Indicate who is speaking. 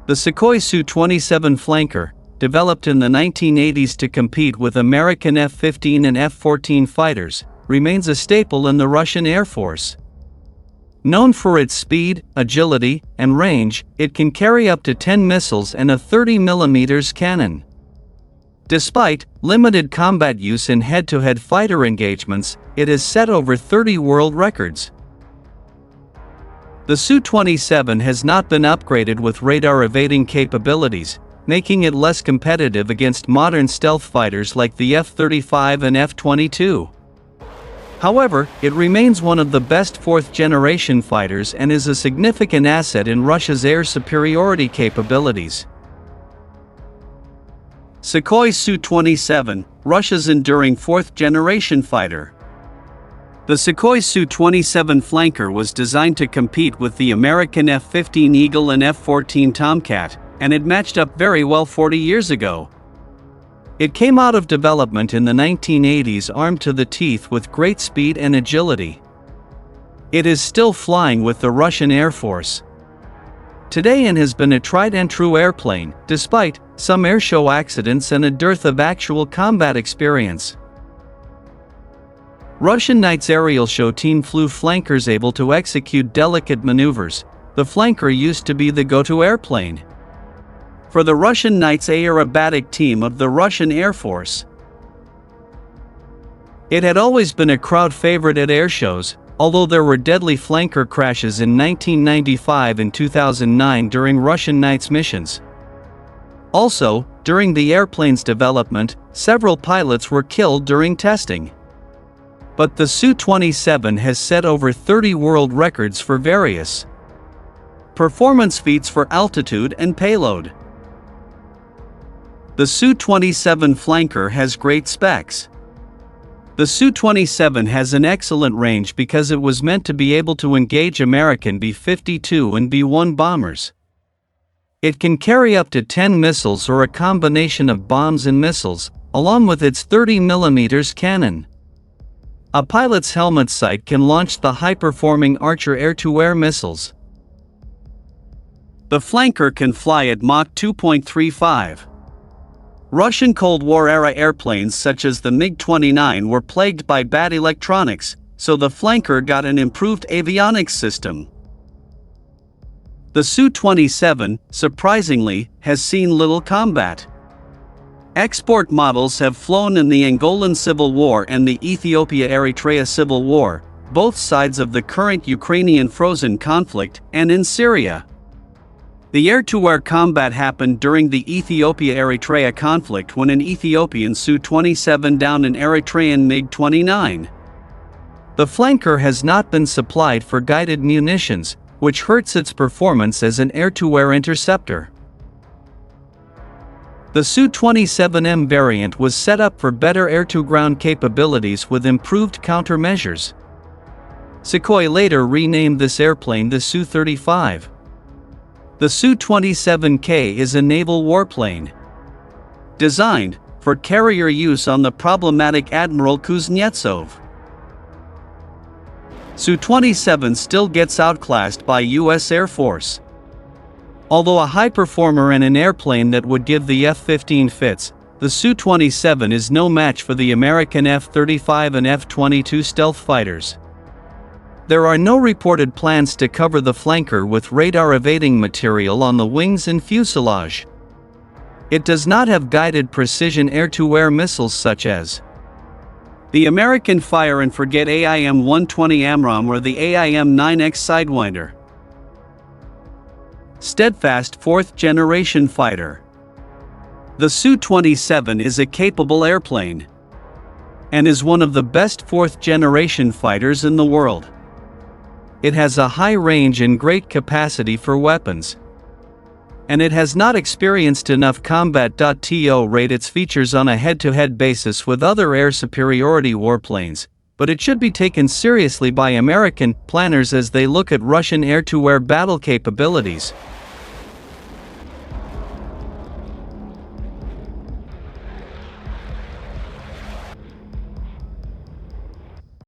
Speaker 1: The Sukhoi Su-27 Flanker, developed in the 1980s to compete with American F-15 and F-14 fighters, remains a staple in the Russian Air Force. Known for its speed, agility, and range, it can carry up to 10 missiles and a 30mm cannon. Despite limited combat use in head-to-head fighter engagements, it has set over 30 world records. The Su-27 has not been upgraded with radar evading capabilities, making it less competitive against modern stealth fighters like the F-35 and F-22. However, it remains one of the best fourth-generation fighters and is a significant asset in Russia's air superiority capabilities. Sukhoi Su-27, Russia's enduring fourth-generation fighter. The Sukhoi Su-27 Flanker was designed to compete with the American F-15 Eagle and F-14 Tomcat, and it matched up very well 40 years ago. It came out of development in the 1980s armed to the teeth with great speed and agility. It is still flying with the Russian Air Force today and has been a tried and true airplane, despite some airshow accidents and a dearth of actual combat experience. Russian Knights aerial show team flew flankers able to execute delicate maneuvers. The Flanker used to be the go-to airplane for the Russian Knights aerobatic team of the Russian Air Force. It had always been a crowd favorite at airshows, although there were deadly Flanker crashes in 1995 and 2009 during Russian Knights missions. Also, during the airplane's development, several pilots were killed during testing. But the Su-27 has set over 30 world records for various performance feats for altitude and payload. The Su-27 Flanker has great specs. The Su-27 has an excellent range because it was meant to be able to engage American B-52 and B-1 bombers. It can carry up to 10 missiles or a combination of bombs and missiles, along with its 30mm cannon. A pilot's helmet sight can launch the high-performing Archer air-to-air missiles. The Flanker can fly at Mach 2.35. Russian Cold War-era airplanes such as the MiG-29 were plagued by bad electronics, so the Flanker got an improved avionics system. The Su-27, surprisingly, has seen little combat. Export models have flown in the Angolan Civil War and the Ethiopia-Eritrea Civil War, both sides of the current Ukrainian frozen conflict, and in Syria. The air-to-air combat happened during the Ethiopia-Eritrea conflict when an Ethiopian Su-27 downed an Eritrean MiG-29. The Flanker has not been supplied for guided munitions, which hurts its performance as an air-to-air interceptor. The Su-27M variant was set up for better air-to-ground capabilities with improved countermeasures. Sukhoi later renamed this airplane the Su-35. The Su-27K is a naval warplane designed for carrier use on the problematic Admiral Kuznetsov. Su-27 still gets outclassed by U.S. Air Force. Although a high performer and an airplane that would give the F-15 fits, the Su-27 is no match for the American F-35 and F-22 stealth fighters. There are no reported plans to cover the Flanker with radar-evading material on the wings and fuselage. It does not have guided precision air-to-air missiles such as the American Fire and Forget AIM-120 AMRAAM or the AIM-9X Sidewinder. Steadfast fourth-generation fighter. The Su-27 is a capable airplane and is one of the best fourth-generation fighters in the world. It has a high range and great capacity for weapons, and it has not experienced enough combat to rate its features on a head-to-head basis with other air superiority warplanes, but it should be taken seriously by American planners as they look at Russian air-to-air battle capabilities.